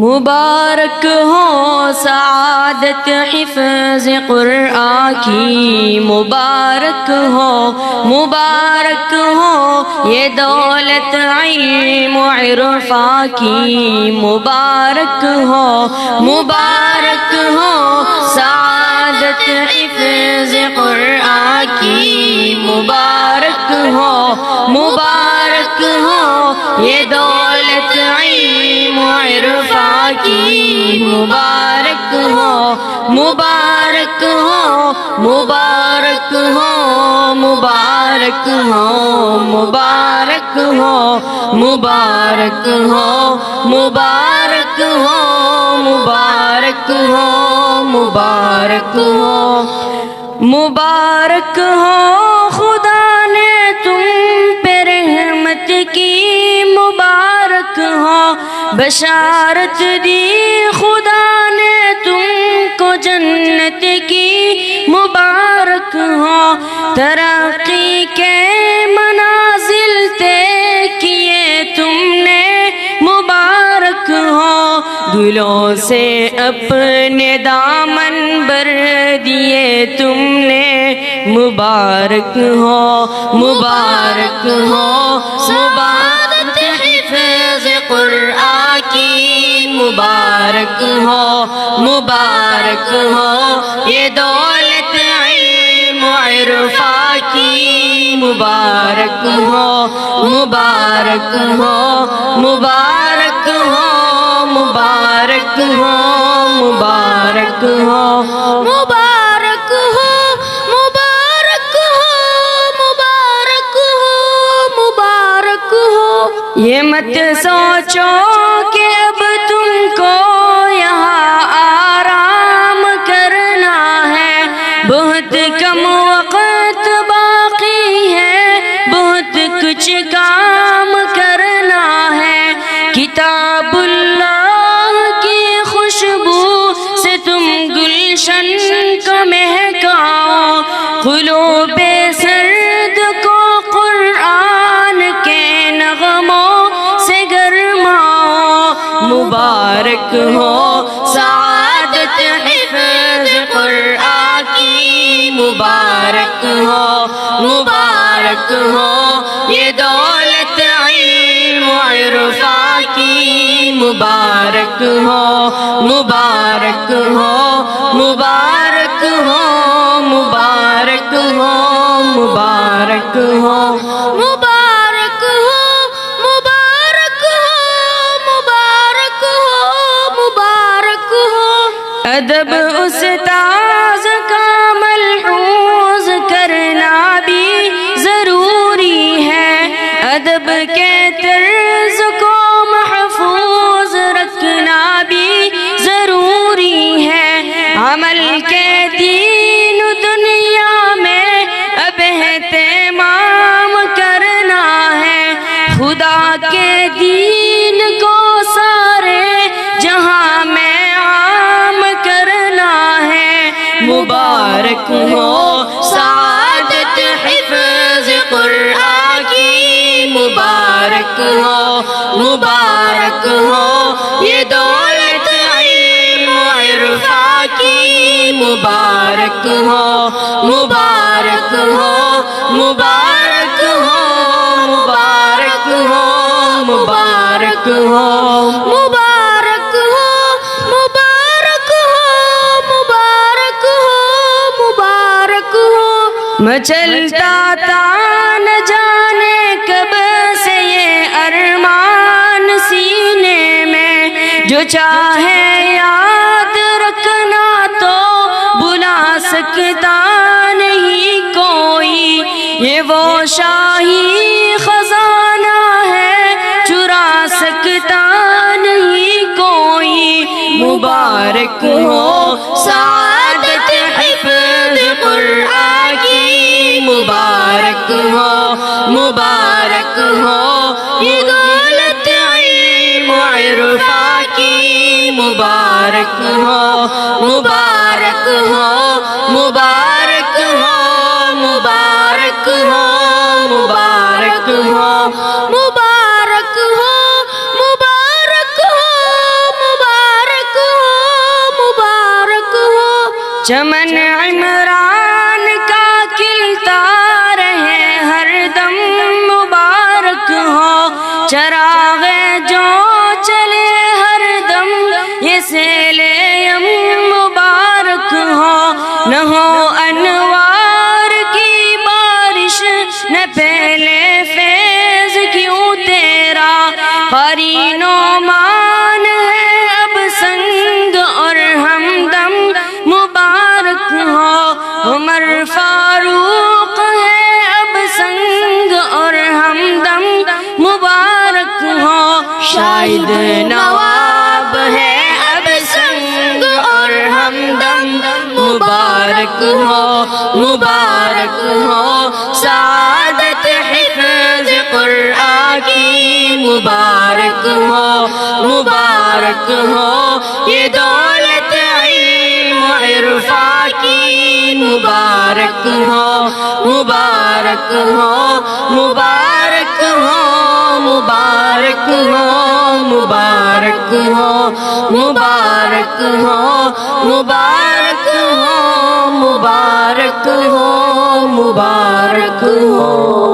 مبارک ہو سعادت حفظ قرآن کی، مبارک ہو یہ دولت علم و عرفاں کی، مبارک ہو سعادت حفظ قرآن کی، مبارک ہو یہ دولت علم و عرفاں کی، مبارک ہو مبارک ہو مبارک ہو مبارک ہو مبارک ہو مبارک ہو مبارک ہو مبارک ہو مبارک ہو مبارک ہو خدا نے تم پہ رحمت کی، مبارک ہو بشارت دی خدا نے تم کو جنت کی، مبارک ہو ترقی کے منازل طے کیے تم نے، مبارک ہو گلوں سے اپنے دامن بھر دیے تم نے، مبارک ہو مبارک ہو سعادت حفظ قرآن کی، مبارک ہو یہ دولت علم و عرفاں کی، مبارک ہو مبارک ہو مبارک ہو مبارک ہو مبارک ہو مبارک ہو مبارک ہو مبارک ہو مبارک ہو یہ مت سوچو کہ اب تم کو یہاں آرام کرنا ہے، بہت کم وقت باقی ہے، بہت کچھ کام کرنا ہے، کتاب اللہ کی خوشبو سے تم گلشن کو مہکاؤ، قلوب سرد کو قرآن کے نغموں سے گرماؤ، مبارک ہو سعادت حفظ قرآن کی، مبارک ہو یہ دولت علم و عرفاں کی، مبارک ہو مبارک ہو مبارک ہو مبارک ہو مبارک ہو مبارک ہو مبارک ہو مبارک ہو مبارک ہو ادب استاذ کا ملحوظ کرنا بھی ضروری ہے، ادب کے طرز کو محفوظ رکھنا بھی ضروری ہے، عمل کے دین دنیا میں اب اہتمام کرنا ہے، خدا کے دین کو سارے جہاں میں عام کرنا ہے، مبارک ہو سعادت حفظ قرآن کی، مبارک ہو یہ دولت علم و عرفاں کی، مبارک ہو مبارک ہو مبارک ہو مبارک ہو مبارک ہو مبارک ہو مبارک ہو مبارک ہو مبارک ہو مچلتا تھا نہ جانے کب سے یہ ارمان سینے میں، جو چاہے یاد رکھنا تو بلا سکتا نہیں کوئی، یہ وہ شاہی خزانہ ہے چرا سکتا نہیں کوئی، مبارک ہو سعادت حفظ قرآن کی، مبارک ہو یہ دولت علم و عرفاں کی، مبارک ہو مبارک ہو مبارک ہو مبارک ہو مبارک ہو مبارک ہو مبارک ہو مبارک چمن عمران کا کھلتا رہے ہر دم مبارک ہو، چراغ جو چلے ہر دم یہ سیل یم مبارک ہو، نہ ہو انوار کی بارش نہ پھیلے فیض کیوں تیرا، قرین و مان ہے اب سنگ اور ہمدم مبارک ہو، عمر فاروق ہے اب سنگ اور ہمدم مبارک ہو، شاہد نواب ہے اب سنگ اور ہمدم مبارک ہو، مبارک ہو، سعادت حفظ قرآن کی مبارک ہو، مبارک ہو، یہ دولت علم و عرفان کی مبارک ہو، مبارک ہو، مبارک ہو، مبارک ہو، مبارک ہو، مبارک ہو، مبارک ہو، مبارک ہو، مبارک ہو۔